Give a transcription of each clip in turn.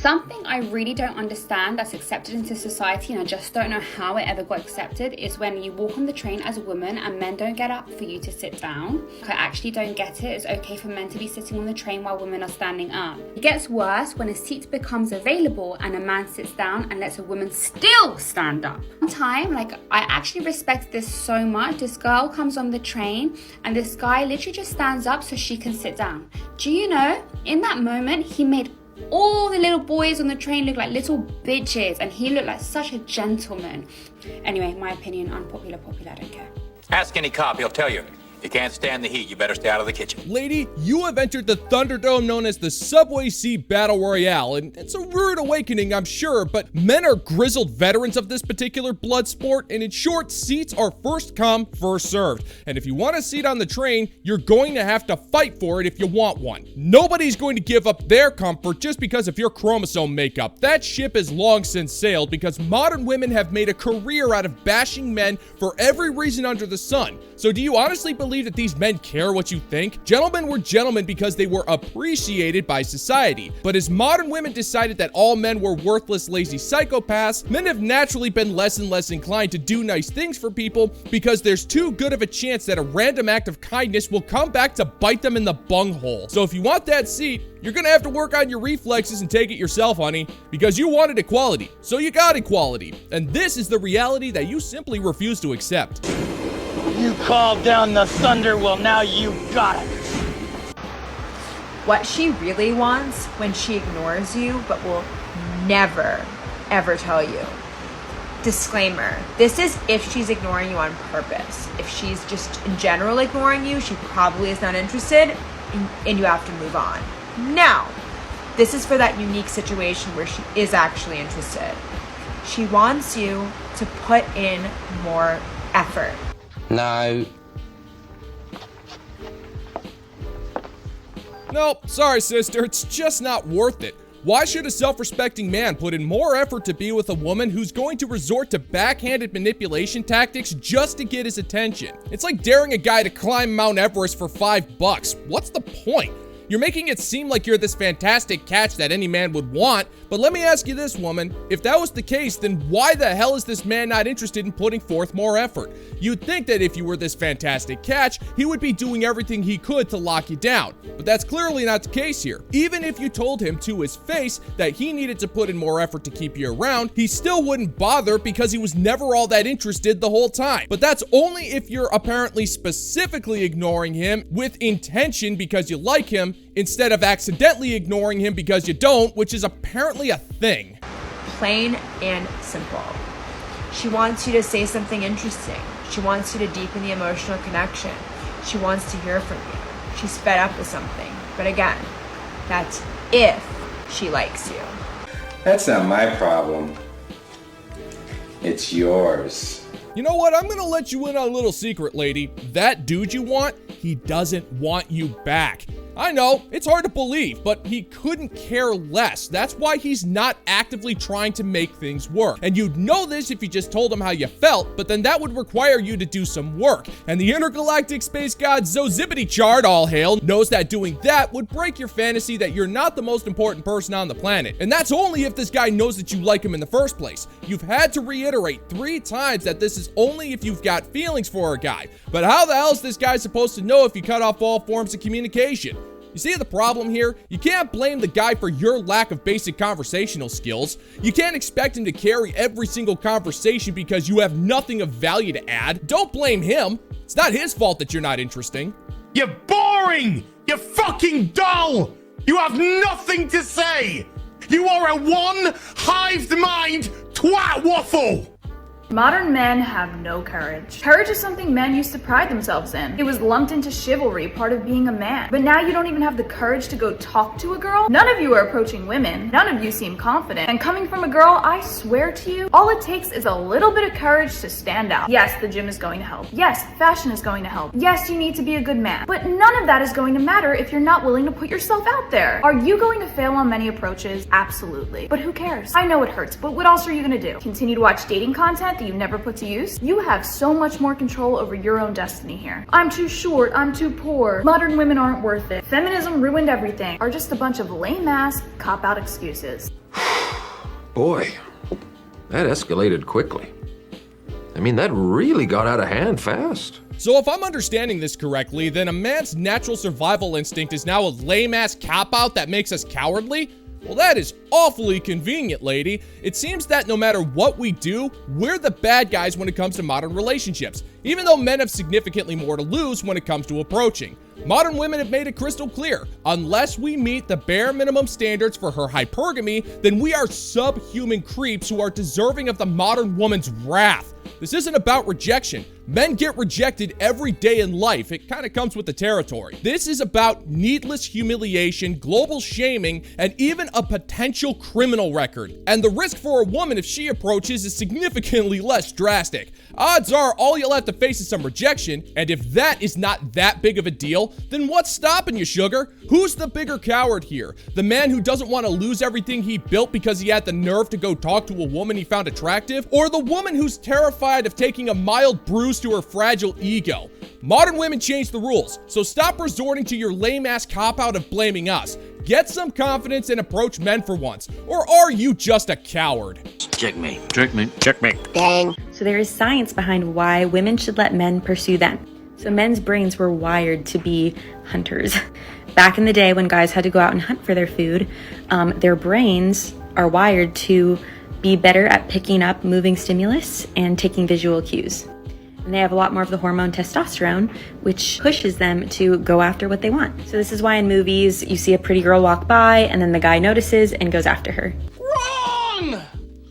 Something I really don't understand that's accepted into society, and I just don't know how it ever got accepted, is when you walk on the train as a woman and men don't get up for you to sit down. I actually don't get it. It's okay for men to be sitting on the train while women are standing up. It gets worse when a seat becomes available and a man sits down and lets a woman still stand up. One time, I actually respect this so much. This girl comes on the train and this guy literally just stands up so she can sit down. Do you know, in that moment, he made all the little boys on the train look like little bitches, and he looked like such a gentleman. Anyway, my opinion, unpopular, popular, I don't care. Ask any cop, he'll tell you. If you can't stand the heat, you better stay out of the kitchen. Lady, you have entered the Thunderdome known as the Subway Seat Battle Royale, and it's a rude awakening, I'm sure, but men are grizzled veterans of this particular blood sport, and in short, seats are first come, first served. And if you want a seat on the train, you're going to have to fight for it if you want one. Nobody's going to give up their comfort just because of your chromosome makeup. That ship has long since sailed because modern women have made a career out of bashing men for every reason under the sun. So do you honestly believe that these men care what you think? Gentlemen were gentlemen because they were appreciated by society. But as modern women decided that all men were worthless, lazy psychopaths, men have naturally been less and less inclined to do nice things for people because there's too good of a chance that a random act of kindness will come back to bite them in the bunghole. So if you want that seat, you're gonna have to work on your reflexes and take it yourself, honey, because you wanted equality, so you got equality. And this is the reality that you simply refuse to accept. You called down the thunder, well now you got it. What she really wants when she ignores you but will never, ever tell you. Disclaimer, this is if she's ignoring you on purpose. If she's just in general ignoring you, she probably is not interested and you have to move on. Now, this is for that unique situation where she is actually interested. She wants you to put in more effort. No. Nope, sorry sister, it's just not worth it. Why should a self-respecting man put in more effort to be with a woman who's going to resort to backhanded manipulation tactics just to get his attention? It's like daring a guy to climb Mount Everest for $5. What's the point? You're making it seem like you're this fantastic catch that any man would want, but let me ask you this, woman. If that was the case, then why the hell is this man not interested in putting forth more effort? You'd think that if you were this fantastic catch, he would be doing everything he could to lock you down, but that's clearly not the case here. Even if you told him to his face that he needed to put in more effort to keep you around, he still wouldn't bother because he was never all that interested the whole time. But that's only if you're apparently specifically ignoring him with intention because you like him, instead of accidentally ignoring him because you don't, which is apparently a thing. Plain and simple. She wants you to say something interesting. She wants you to deepen the emotional connection. She wants to hear from you. She's fed up with something. But again, that's if she likes you. That's not my problem. It's yours. You know what? I'm gonna let you in on a little secret, lady. That dude you want, he doesn't want you back. I know, it's hard to believe, but he couldn't care less. That's why he's not actively trying to make things work. And you'd know this if you just told him how you felt, but then that would require you to do some work. And the intergalactic space god Zozibidichard, all hail, knows that doing that would break your fantasy that you're not the most important person on the planet. And that's only if this guy knows that you like him in the first place. You've had to reiterate 3 times that this is only if you've got feelings for a guy. But how the hell is this guy supposed to know if you cut off all forms of communication? You see the problem here? You can't blame the guy for your lack of basic conversational skills. You can't expect him to carry every single conversation because you have nothing of value to add. Don't blame him. It's not his fault that you're not interesting. You're boring! You're fucking dull! You have nothing to say! You are a one-hived mind twat waffle! Modern men have no courage. Courage is something men used to pride themselves in. It was lumped into chivalry, part of being a man. But now you don't even have the courage to go talk to a girl? None of you are approaching women. None of you seem confident. And coming from a girl, I swear to you, all it takes is a little bit of courage to stand out. Yes, the gym is going to help. Yes, fashion is going to help. Yes, you need to be a good man. But none of that is going to matter if you're not willing to put yourself out there. Are you going to fail on many approaches? Absolutely. But who cares? I know it hurts, but what else are you gonna do? Continue to watch dating content that you never put to use? You have so much more control over your own destiny here. I'm too short, I'm too poor, modern women aren't worth it, feminism ruined everything, are just a bunch of lame-ass cop-out excuses. Boy, that escalated quickly. I mean, that really got out of hand fast. So if I'm understanding this correctly, then a man's natural survival instinct is now a lame-ass cop-out that makes us cowardly? Well, that is awfully convenient, lady. It seems that no matter what we do, we're the bad guys when it comes to modern relationships, even though men have significantly more to lose when it comes to approaching. Modern women have made it crystal clear, unless we meet the bare minimum standards for her hypergamy, then we are subhuman creeps who are deserving of the modern woman's wrath. This isn't about rejection. Men get rejected every day in life. It kind of comes with the territory. This is about needless humiliation, global shaming, and even a potential criminal record. And the risk for a woman if she approaches is significantly less drastic. Odds are all you'll have to face is some rejection, and if that is not that big of a deal, then what's stopping you, sugar? Who's the bigger coward here? The man who doesn't want to lose everything he built because he had the nerve to go talk to a woman he found attractive? Or the woman who's terrified of taking a mild bruise to her fragile ego? Modern women changed the rules, so stop resorting to your lame-ass cop-out of blaming us. Get some confidence and approach men for once. Or are you just a coward? Checkmate. Dang. So there is science behind why women should let men pursue them. So men's brains were wired to be hunters. Back in the day when guys had to go out and hunt for their food, their brains are wired to be better at picking up moving stimulus and taking visual cues. And they have a lot more of the hormone testosterone, which pushes them to go after what they want. So this is why in movies you see a pretty girl walk by and then the guy notices and goes after her. Wrong!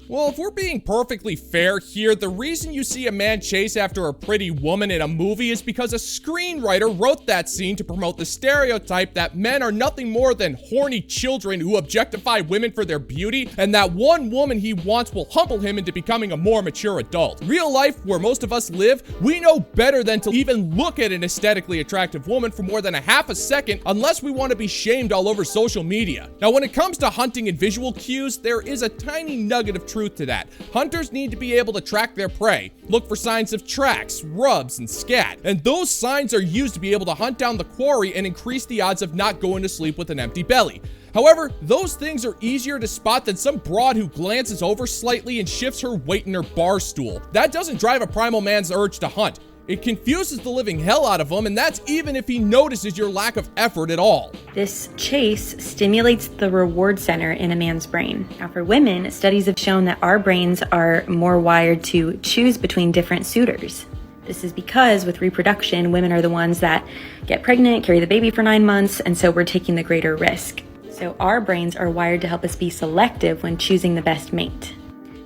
Well, if we're being perfectly fair here, the reason you see a man chase after a pretty woman in a movie is because a screenwriter wrote that scene to promote the stereotype that men are nothing more than horny children who objectify women for their beauty, and that one woman he wants will humble him into becoming a more mature adult. Real life, where most of us live, we know better than to even look at an aesthetically attractive woman for more than a half a second unless we want to be shamed all over social media. Now, when it comes to hunting and visual cues, there is a tiny nugget of truth to that. Hunters need to be able to track their prey, look for signs of tracks, rubs, and scat, and those signs are used to be able to hunt down the quarry and increase the odds of not going to sleep with an empty belly. However, those things are easier to spot than some broad who glances over slightly and shifts her weight in her bar stool. That doesn't drive a primal man's urge to hunt. It confuses the living hell out of him, and that's even if he notices your lack of effort at all. This chase stimulates the reward center in a man's brain. Now for women, studies have shown that our brains are more wired to choose between different suitors. This is because with reproduction, women are the ones that get pregnant, carry the baby for 9 months, and so we're taking the greater risk. So our brains are wired to help us be selective when choosing the best mate.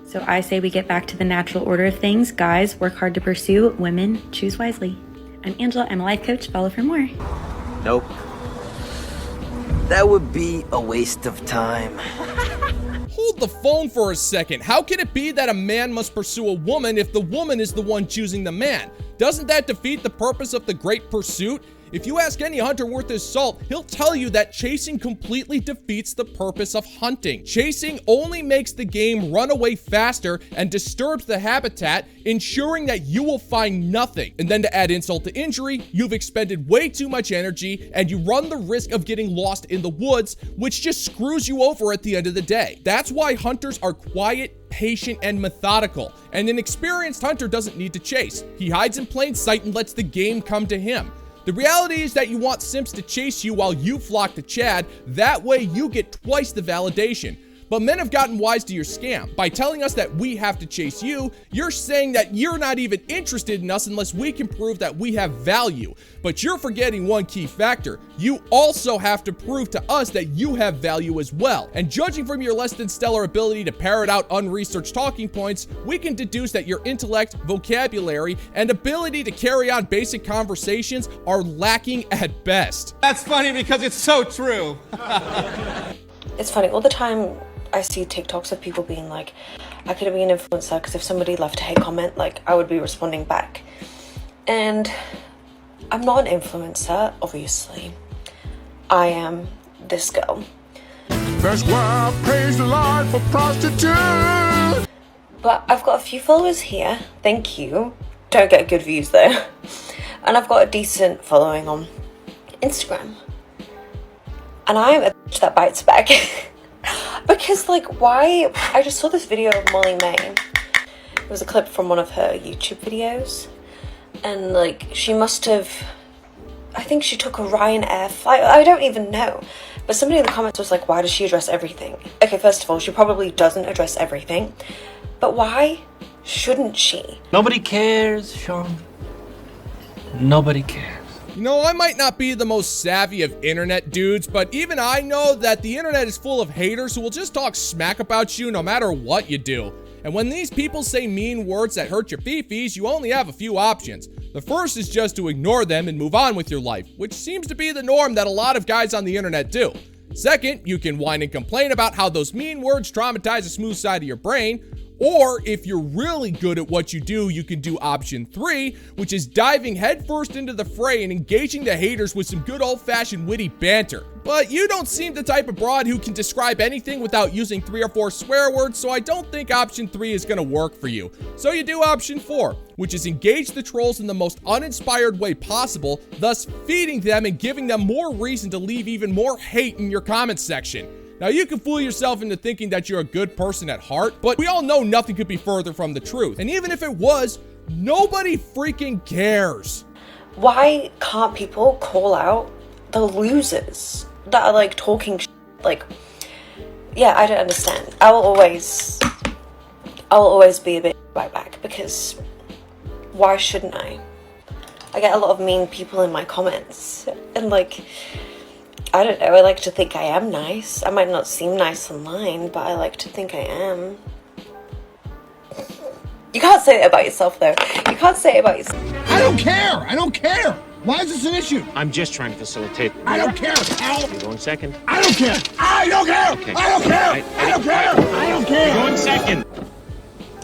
So I say we get back to the natural order of things. Guys, work hard to pursue. Women, choose wisely. I'm Angela. I'm a life coach. Follow for more. Nope. That would be a waste of time. Hold the phone for a second. How can it be that a man must pursue a woman if the woman is the one choosing the man? Doesn't that defeat the purpose of the great pursuit? If you ask any hunter worth his salt, he'll tell you that chasing completely defeats the purpose of hunting. Chasing only makes the game run away faster and disturbs the habitat, ensuring that you will find nothing. And then to add insult to injury, you've expended way too much energy and you run the risk of getting lost in the woods, which just screws you over at the end of the day. That's why hunters are quiet, patient, and methodical. And an experienced hunter doesn't need to chase. He hides in plain sight and lets the game come to him. The reality is that you want simps to chase you while you flock to Chad. That way you get twice the validation. But men have gotten wise to your scam. By telling us that we have to chase you, you're saying that you're not even interested in us unless we can prove that we have value. But you're forgetting one key factor. You also have to prove to us that you have value as well. And judging from your less than stellar ability to parrot out unresearched talking points, we can deduce that your intellect, vocabulary, and ability to carry on basic conversations are lacking at best. That's funny because it's so true. It's funny, all the time I see TikToks of people being like, I could be an influencer because if somebody left a hate comment, like I would be responding back. And I'm not an influencer, obviously. I am this girl. That's why I praise the Lord for prostitutes. But I've got a few followers here. Thank you. Don't get good views though. And I've got a decent following on Instagram. And I am a bitch that bites back. Because, like, why? I just saw this video of Molly May. It was a clip from one of her YouTube videos. And, like, she must have... I think she took a Ryanair flight. I don't even know. But somebody in the comments was like, why does she address everything? Okay, first of all, she probably doesn't address everything. But why shouldn't she? Nobody cares, Sean. Nobody cares. You know, I might not be the most savvy of internet dudes, but even I know that the internet is full of haters who will just talk smack about you no matter what you do. And when these people say mean words that hurt your fifis, you only have a few options. The first is just to ignore them and move on with your life, which seems to be the norm that a lot of guys on the internet do. Second, you can whine and complain about how those mean words traumatize the smooth side of your brain. Or if you're really good at what you do, you can do option 3, which is diving headfirst into the fray and engaging the haters with some good old-fashioned witty banter. But you don't seem the type of broad who can describe anything without using 3 or 4 swear words, so I don't think option 3 is gonna work for you. So you do option 4, which is engage the trolls in the most uninspired way possible, thus feeding them and giving them more reason to leave even more hate in your comment section. Now, you can fool yourself into thinking that you're a good person at heart, but we all know nothing could be further from the truth. And even if it was, nobody freaking cares. Why can't people call out the losers that are, like, talking shit? Like, yeah, I don't understand. I will always be a bit right back, because why shouldn't I? I get a lot of mean people in my comments, and, like, I don't know, I like to think I am nice. I might not seem nice online, but I like to think I am. You can't say it about yourself, though. You can't say it about yourself. I don't care! I don't care! Why is this an issue? I'm just trying to facilitate. I don't care! Al! You go in second. I don't care! I don't care! Okay. I don't care! I don't care! I don't care! You go in second.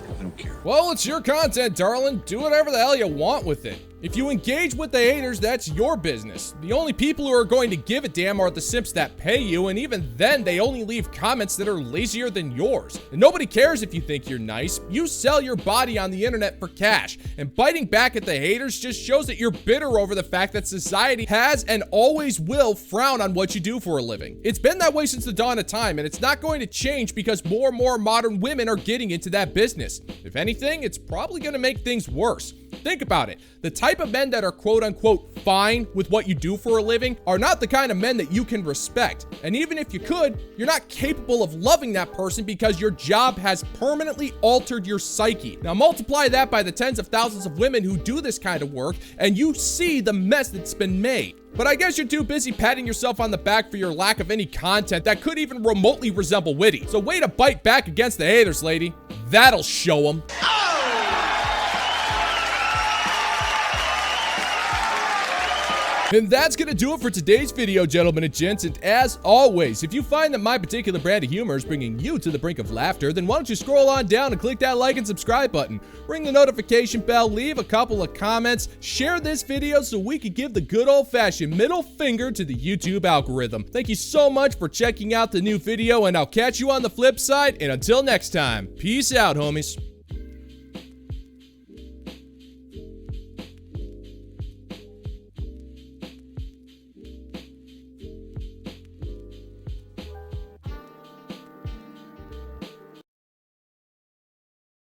I don't care. Well, it's your content, darling. Do whatever the hell you want with it. If you engage with the haters, that's your business. The only people who are going to give a damn are the simps that pay you, and even then, they only leave comments that are lazier than yours. And nobody cares if you think you're nice. You sell your body on the internet for cash, and biting back at the haters just shows that you're bitter over the fact that society has and always will frown on what you do for a living. It's been that way since the dawn of time, and it's not going to change because more and more modern women are getting into that business. If anything, it's probably going to make things worse. Think about it. The type of men that are quote-unquote fine with what you do for a living are not the kind of men that you can respect. And even if you could, you're not capable of loving that person because your job has permanently altered your psyche. Now multiply that by the tens of thousands of women who do this kind of work, and you see the mess that's been made. But I guess you're too busy patting yourself on the back for your lack of any content that could even remotely resemble witty. So way to bite back against the haters, lady. That'll show them. And that's gonna do it for today's video, gentlemen and gents. And as always, if you find that my particular brand of humor is bringing you to the brink of laughter, then why don't you scroll on down and click that like and subscribe button, ring the notification bell, leave a couple of comments, share this video so we can give the good old-fashioned middle finger to the YouTube algorithm. Thank you so much for checking out the new video, and I'll catch you on the flip side. And until next time, peace out, homies.